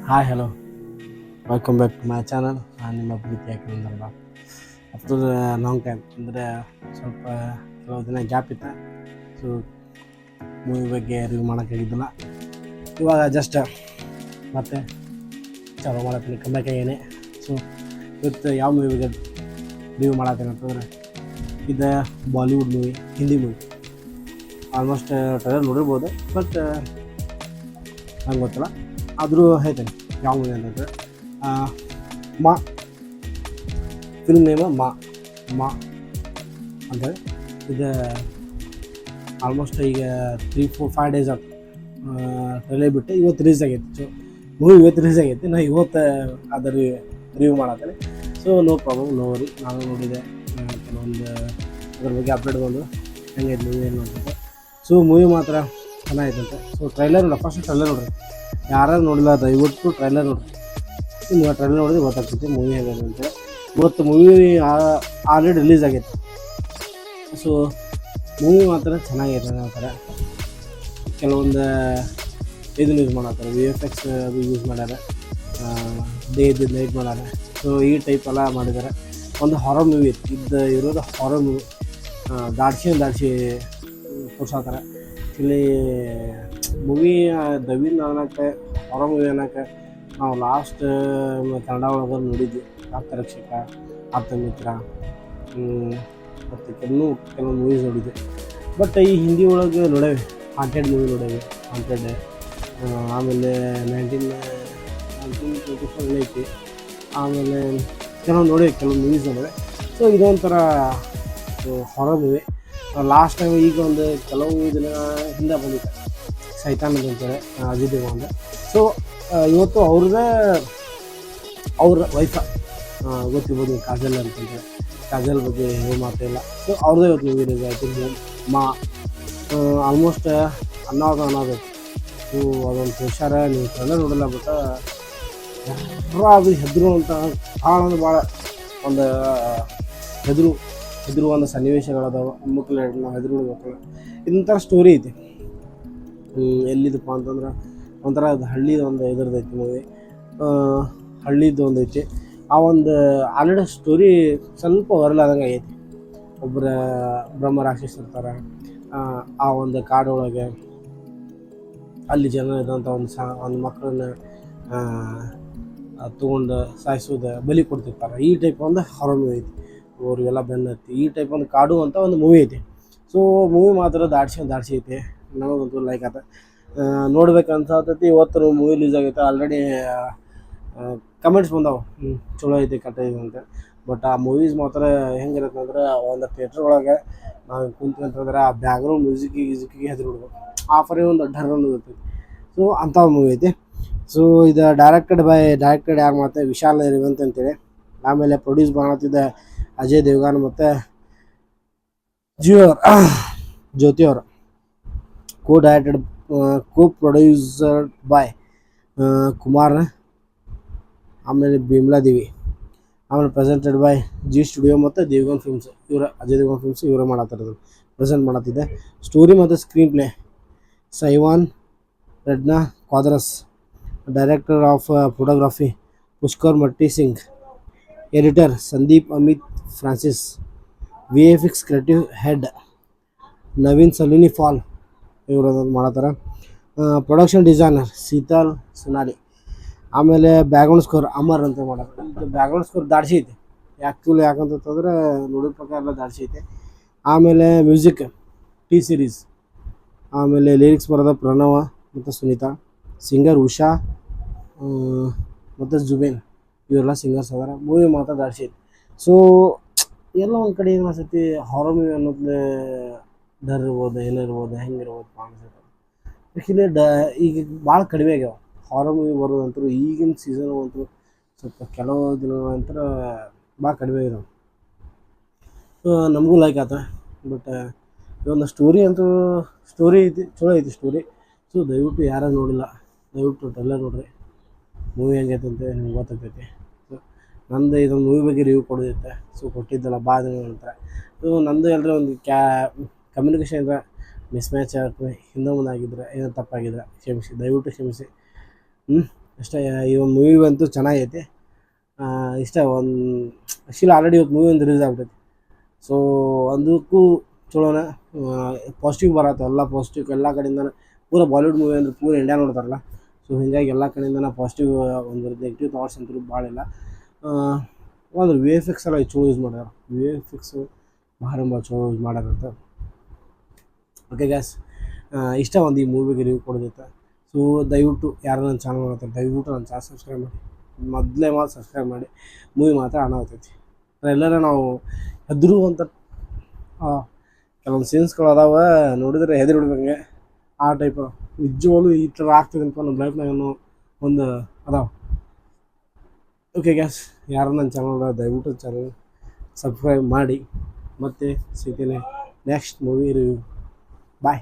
Hi hello welcome back to my channel. ನಾನು ನಿಮ್ಮ ಪ್ರೀತಿ ಯಾಕಂದ್ರಲ್ಲ ಆಫ್ಟರ್ ಲಾಂಗ್ ಟೈಮ್ ಅಂದರೆ ಸ್ವಲ್ಪ ಕೆಲವು ದಿನ ಗ್ಯಾಪ್ ಇತ್ತು. ಸೊ ಮೂವಿ ಬಗ್ಗೆ ರಿವ್ಯೂ ಮಾಡೋಕ್ಕಾಗಿದ್ದಿಲ್ಲ. ಇವಾಗ ಜಸ್ಟ್ ಮತ್ತೆ ಚಾಲೂ ಮಾಡತ್ತೀನಿ, ಕಮ್ಬ್ಯಾಕ್ ಆಗೇನೆ. ಸೊ ಇವತ್ತು ಯಾವ ಮೂವಿ ಬಗ್ಗೆ ರಿವ್ಯೂ ಮಾಡತ್ತೀನಿ ಅಂತಂದರೆ ಇದು Bollywood movie, Hindi movie. Almost trailer ನೋಡಿರ್ಬೋದು, ಬಟ್ ನಂಗೆ ಗೊತ್ತಿಲ್ಲ. ಆದರೂ ಹೇಳ್ತೇನೆ ಯಾವ ಮೂವಿ ಅಂತಂದರೆ ಮಾ. ಫಿಲ್ಮ್ ನೇಮ ಮಾ ಅಂತೇಳಿ. ಇದು ಆಲ್ಮೋಸ್ಟ್ ಈಗ 3-4-5 ಡೇಸ್ ಆಯ್ತು ಟ್ರೈಲರ್ ಬಿಟ್ಟು. ಇವತ್ತು ರಿಲೀಸ್ ಆಗೈತಿ. ಸೊ ಮೂವಿ ಇವತ್ತು ರಿಲೀಸ್ ಆಗೈತಿ. ನಾನು ಇವತ್ತು ಅದರ ರಿವ್ಯೂ ಮಾಡತ್ತೇನೆ. So no problem, no worry. ನಾನು ನೋಡಿದೆ ಕೆಲವೊಂದು ಅದ್ರ ಬಗ್ಗೆ ಅಪ್ಡೇಟ್ ಬಂದು ಹೆಂಗೈತೆ ಮೂವಿ ಏನು ಅಂತಂತೆ. ಸೊ ಮೂವಿ ಮಾತ್ರ ಚೆನ್ನಾಗೈತಂತೆ. ಸೊ ಟ್ರೈಲರ್ ನೋಡ, ಫಸ್ಟ್ ಟ್ರೈಲರ್ ನೋಡ್ರಿ. ಯಾರು ನೋಡಿಲ್ಲ ದಯವಿಟ್ಟು ಟ್ರೈಲರ್ ನೋಡ್ರಿ. ನಿಮ್ಗೆ ಟ್ರೈಲರ್ ನೋಡಿದ್ರೆ ಗೊತ್ತಾಗ್ತೈತಿ ಮೂವಿ ಹೇಗಂತೆ. ಇವತ್ತು ಮೂವಿ ಆಲ್ರೆಡಿ ರಿಲೀಸ್ ಆಗೈತೆ. ಸೊ ಮೂವಿ ಮಾತ್ರ ಚೆನ್ನಾಗೈತೆ. ಆ ಥರ ಕೆಲವೊಂದು ಇದನ್ನು ಯೂಸ್ ಮಾಡತ್ತಾರೆ, VFX ಅದು ಯೂಸ್ ಮಾಡ್ಯಾರ, ಡೇ ಇದ್ದಿದ್ದು ನೈಟ್ ಮಾಡ್ಯಾರ. ಸೊ ಈ ಟೈಪ್ ಎಲ್ಲ ಮಾಡಿದ್ದಾರೆ. ಒಂದು ಹಾರರ್ ಮೂವಿ ಇರೋದು ಹಾರರ್ ಮೂವಿ. ದಾಡ್ಸಿ ತೋರ್ಸತ್ತಾರೆ. ಆ್ಯಕ್ಚುಲಿ ಮೂವಿ ದವಿನ್ ಅನ್ನೋಕ್ಕೆ ಹಾರರ್ ಮೂವಿ ಅನ್ನೋಕ್ಕೆ ನಾವು ಲಾಸ್ಟ್ ಕನ್ನಡ ಒಳಗೆ ನೋಡಿದ್ವಿ. ಆಪ್ತರಕ್ಷಕ, ಆಪ್ತಮಿತ್ರ, ಮತ್ತು ಕೆಲವು ಮೂವೀಸ್ ನೋಡಿದ್ವಿ. ಬಟ್ ಈ ಹಿಂದಿ ಒಳಗೆ ನೋಡೇವಿ, ಹಾಂಟೆಡ್ ಮೂವಿ ನೋಡೇವಿ. ಹಾಂಟೆಡ್ ಆಮೇಲೆ 1924 ಐತಿ. ಆಮೇಲೆ ಕೆಲವು ನೋಡೇವಿ, ಕೆಲವು ಮೂವೀಸ್ ನೋಡಿವೆ. ಸೊ ಇದೊಂಥರ ಹಾರರ್ ಮೂವಿ. ಲಾಸ್ಟ್ ಟೈಮ್ ಈಗ ಒಂದು ಕೆಲವು ದಿನ ಹಿಂದೆ ಬಂದಿತ್ತು, ಸೈತಾನ್ ಅಂತೇಳಿ, ಅಜಯ್ ದೇವಗನ್. ಸೊ ಇವತ್ತು ಅವ್ರ ವೈಫ ಗೊತ್ತಿರ್ಬೋದು, ಕಾಜಲ್ ಅಂತಂದರೆ. ಕಾಜಲ್ ಬಗ್ಗೆ ಹೇಳೋ ಮಾತಿಲ್ಲ. ಸೊ ಅವ್ರದ್ದೇ ಇವತ್ತು ಮೂವಿ ರಿಲೀಸ್ ಆಯಿತು, ಮಾ. ಆಲ್ಮೋಸ್ಟ್ ಅನ್ನೋದು. ಸೊ ಅದೊಂದು ಹುಷಾರ, ನೀವು ಟ್ರೈಲರ್ ನೋಡಲ್ಲ. ಬಟ್ ಅದು ಹೆದರುವಂಥ ಭಾಳ ಅಂದ್ರೆ ಭಾಳ ಒಂದು ಹೆದರುವಂಥ ಸನ್ನಿವೇಶಗಳದಾವ. ಮಕ್ಕಳು ನಾವು ಹೆದರ್ಬಿಡ್ಬೇಕಲ್ಲ. ಇದೊಂಥರ ಸ್ಟೋರಿ ಐತಿ. ಎಲ್ಲಿದಪ್ಪ ಅಂತಂದ್ರೆ ಒಂಥರ ಅದು ಹಳ್ಳಿದು ಒಂದು ಇದ್ರದ್ದೈತಿ ಮೂವಿ. ಹಳ್ಳಿದು ಒಂದು ಐತಿ. ಆ ಒಂದು ಆಲ್ರೆಡಿ ಸ್ಟೋರಿ ಸ್ವಲ್ಪ ಹೊರಲಾದಂಗೆ ಆಗೈತಿ. ಒಬ್ಬರ ಬ್ರಹ್ಮ ರಾಕ್ಷಸ ಇರ್ತಾರೆ ಆ ಒಂದು ಕಾಡೊಳಗೆ. ಅಲ್ಲಿ ಜನ ಇದ್ದಂಥ ಒಂದು ಮಕ್ಕಳನ್ನ ತೊಗೊಂಡು ಸಾಯಿಸೋದು, ಬಲಿ ಕೊಡ್ತಿರ್ತಾರೆ. ಈ ಟೈಪ್ ಒಂದು ಹಾರರ್ ಮೂವಿ ಐತಿ. ಅವ್ರಿಗೆಲ್ಲ ಬೆನ್ನತ್ತಿ ಈ ಟೈಪ್ ಒಂದು ಕಾಡು ಅಂತ ಒಂದು ಮೂವಿ ಐತಿ. ಸೊ ಮೂವಿ ಮಾತ್ರ ದಾಡ್ಸಿ ಐತಿ. ನನಗಂತೂ ಲೈಕ್ ಆತ, ನೋಡ್ಬೇಕಂತತಿ. ಇವತ್ತು ಮೂವಿ ರಿಲೀಸ್ ಆಗೈತೆ. ಆಲ್ರೆಡಿ ಕಮೆಂಟ್ಸ್ ಬಂದಾವೆ, ಚಲೋ ಐತಿ, ಕಟ್ಟ ಇದೆ ಅಂತ. ಬಟ್ ಆ ಮೂವೀಸ್ ಮಾತ್ರ ಹೆಂಗಿರುತ್ತೆ ಅಂದ್ರೆ, ಒಂದು ಥಿಯೇಟ್ರ್ ಒಳಗೆ ನಾವು ಕುಂತ್ಕೊಂತಂದ್ರೆ ಆ ಬ್ಯಾಕ್ಗ್ರೌಂಡ್ ಮ್ಯೂಸಿಕ್ಕಿಗೆ ಹೆದರ್ಬಿಡ್ಬೇಕು. ಆ ಫರೇ ಒಂದು ಡರ್ ಅನ್ನೋದು ಇರ್ತೈತಿ. ಸೊ ಅಂಥ ಮೂವಿ ಐತಿ. ಸೊ ಇದು ಡೈರೆಕ್ಟೆಡ್ ಯಾರು ಮಾಡ್ತಾರೆ, ವಿಶಾಲ್ ರೇವಂತ್ ಅಂತೇಳಿ. ಆಮೇಲೆ ಪ್ರೊಡ್ಯೂಸ್ ಮಾಡತ್ತಿದ್ದ ಅಜಯ್ ದೇವಗನ್ ಮತ್ತು ಜ್ಯೋತಿ ಅವರು. ಕೋ ಪ್ರೊಡ್ಯೂಸರ್ಡ್ ಬೈ ಕುಮಾರ್, ಆಮೇಲೆ ಬಿಮ್ಲಾ ದೇವಿ. ಆಮೇಲೆ ಪ್ರೆಸೆಂಟೆಡ್ ಬೈ ಜಿ ಸ್ಟುಡಿಯೋ ಮತ್ತು ದೇವಗನ್ ಫಿಲ್ಮ್ಸ್. ಅಜಯ್ ದೇವಗನ್ ಫಿಲ್ಮ್ಸ್ ಇವರೇ ಮಾಡತ್ತಿರೋದು, ಪ್ರೆಸೆಂಟ್ ಮಾಡತ್ತಿದ್ದೆ. ಸ್ಟೋರಿ ಮತ್ತು ಸ್ಕ್ರೀನ್ ಪ್ಲೇ ಸೈವಾನ್ ರೆಡ್ನಾ Quadras. Director of photography Pushkar ಮಟ್ಟಿ Singh. Editor Sandeep Amit Francis. VFX creative head Naveen ಸಲೂನಿ ಫಾಲ್ ಇವರು ಅದನ್ನು ಮಾಡತ್ತಾರ. ಪ್ರೊಡಕ್ಷನ್ ಡಿಸೈನರ್ ಶೀತಲ್ ಸುನಾಲಿ. ಆಮೇಲೆ ಬ್ಯಾಕ್ಗ್ರೌಂಡ್ ಸ್ಕೋರ್ ಅಮರ್ ಅಂತ ಮಾಡೋದು. ಇದು ಬ್ಯಾಕ್ಗ್ರೌಂಡ್ ಸ್ಕೋರ್ ದಾಡ್ಸಿ ಐತಿ. ಆ್ಯಕ್ಚುಲಿ ಯಾಕಂತಂದ್ರೆ ನೋಡಿದ ಪ್ರಕಾರ ಎಲ್ಲ ದಾಡ್ಸಿ ಐತೆ. ಆಮೇಲೆ ಮ್ಯೂಸಿಕ್ ಟಿ ಸೀರೀಸ್. ಆಮೇಲೆ ಲಿರಿಕ್ಸ್ ಬರೋದ ಪ್ರಣವ ಮತ್ತು ಸುನೀತಾ. ಸಿಂಗರ್ ಉಷಾ ಮತ್ತು ಜುಬೇನ್, ಇವರೆಲ್ಲ ಸಿಂಗರ್ಸ್ ಅದಾರ. ಮೂವಿ ಮಾತ್ರ ದಾಡ್ಸಿ ಐತಿ. ಸೊ ಎಲ್ಲ ಒಂದು ಕಡೆ ಏನು ಅನ್ಸತಿ, ಹಾರರ್ ಮೂವಿ ಅನ್ನೋದ್ಲೆ ಡರ್ ಇರ್ಬೋದು, ಏನಿರ್ಬೋದು, ಹೆಂಗಿರ್ಬೋದು ಅನ್ಸುತ್ತೆ. ಯಾಕೆಂದರೆ ಈಗ ಭಾಳ ಕಡಿಮೆ ಆಗ್ಯಾವ ಹಾರರ್ ಮೂವಿ ಬರೋದಂತೂ. ಈಗಿನ ಸೀಸನ್ ಅಂತೂ ಸ್ವಲ್ಪ ಕೆಲವು ದಿನಗಳ ನಂತರ ಭಾಳ ಕಡಿಮೆ ಆಗಿದಾವೆ. ನಮಗೂ ಲೈಕ್ ಆತ. ಬಟ್ ಇದೊಂದು ಸ್ಟೋರಿ ಅಂತೂ ಸ್ಟೋರಿ ಐತಿ, ಚಲೋ ಐತಿ ಸ್ಟೋರಿ. ಸೊ ದಯವಿಟ್ಟು ಯಾರು ನೋಡಿಲ್ಲ, ದಯವಿಟ್ಟು ಟ್ರೈಲರ್ ನೋಡ್ರಿ. ಮೂವಿ ಹೆಂಗೈತೆ ಅಂತ ನಿಮ್ಗೆ ಗೊತ್ತಾಗ್ತೈತಿ. ಸೊ ನಂದು ಇದೊಂದು ಮೂವಿ ಬಗ್ಗೆ ರಿವ್ಯೂ ಕೊಡೋದೈತೆ. ಸೊ ಕೊಟ್ಟಿದ್ದಲ್ಲ ಭಾಳ ದಿನಗಳ ನಂತರ. ಸೊ ನಂದು ಎಲ್ಲರೂ ಒಂದು ಕಮ್ಯುನಿಕೇಷನ್ ಇದ್ರೆ ಮಿಸ್ ಮ್ಯಾಚ್ ಆಗ್ತದೆ, ಹಿಂದೆ ಮುಂದೆ ಆಗಿದ್ರೆ ಏನೋ ತಪ್ಪಾಗಿದ್ರೆ ಕ್ಷಮಿಸಿ, ದಯವಿಟ್ಟು ಕ್ಷಮಿಸಿ. ಇಷ್ಟ. ಈ ಒಂದು ಮೂವಿ ಅಂತೂ ಚೆನ್ನಾಗೈತೆ. ಇಷ್ಟ ಒಂದು ಆ್ಯಕ್ಚುಲಿ ಆಲ್ರೆಡಿ ಇವತ್ತು ಮೂವಿ ಒಂದು ರಿಲೀಸ್ ಆಗ್ಬಿಟ್ಟೈತಿ. ಸೊ ಅದಕ್ಕೂ ಚಲೋನ ಪಾಸಿಟಿವ್ ಬರತ್ತೆ, ಎಲ್ಲ ಪಾಸಿಟಿವ್ ಎಲ್ಲ ಕಡೆಯಿಂದನೂ. ಪೂರ ಬಾಲಿವುಡ್ ಮೂವಿ ಅಂದ್ರೆ ಪೂರ ಇಂಡಿಯಾ ನೋಡ್ತಾರಲ್ಲ, ಸೊ ಹೀಗಾಗಿ ಎಲ್ಲ ಕಡೆಯಿಂದನೂ ಪಾಸಿಟಿವ್ ಒಂದು ನೆಗೆಟಿವ್ ಥಾಟ್ಸ್ ಅಂತೂ ಭಾಳ ಇಲ್ಲ. ಒಂದು ವಿ ಎಫ್ ಎಕ್ಸ್ ಎಲ್ಲ ಚಲೋ ಯೂಸ್ ಮಾಡ್ಯಾರ, ವಿ ಎಫ್ ಎಕ್ಸು ಭಾಳ ಚಲೋ ಯೂಸ್ ಮಾಡ್ಯಾರಂತ. ಓಕೆ ಗ್ಯಾಸ್, ಇಷ್ಟ ಒಂದು ಈ ಮೂವಿಗೆ ರಿವ್ಯೂ ಕೊಡೋದೈತೆ. ಸೊ ದಯವಿಟ್ಟು ಯಾರು ನನ್ನ ಚಾನಲ್ ನೋಡ್ತಾರೆ ದಯವಿಟ್ಟು ನನ್ನ ಚಾನಲ್ ಸಬ್ಸ್ಕ್ರೈಬ್ ಮಾಡಿ, ಮೊದಲೇ ಸಬ್ಸ್ಕ್ರೈಬ್ ಮಾಡಿ. ಮೂವಿ ಮಾತ್ರ ಹಣ ಆಗ್ತೈತಿ. ಎಲ್ಲರೂ ನಾವು ಹೆದರುವಂಥ ಕೆಲವೊಂದು ಸೀನ್ಸ್ಗಳು ಅದಾವ, ನೋಡಿದರೆ ಹೆದರಿ ಬಿಡ್ಬೇಕಂಗೆ ಆ ಟೈಪ್. ನಿಜವಾಗ್ಲೂ ಈ ಥರ ಆಗ್ತದೆ ಅಂತ ನಮ್ಮ ಲೈಫ್ನಾಗ ಒಂದು ಅದಾವ. ಓಕೆ ಗ್ಯಾಸ್, ಯಾರು ನನ್ನ ಚಾನಲ್ ದಯವಿಟ್ಟು ಚಾನಲ್ ಸಬ್ಸ್ಕ್ರೈಬ್ ಮಾಡಿ. ಮತ್ತೆ ಸಿಗ್ತೀನಿ ನೆಕ್ಸ್ಟ್ ಮೂವಿ ರಿವ್ಯೂ. ಬಾಯ್.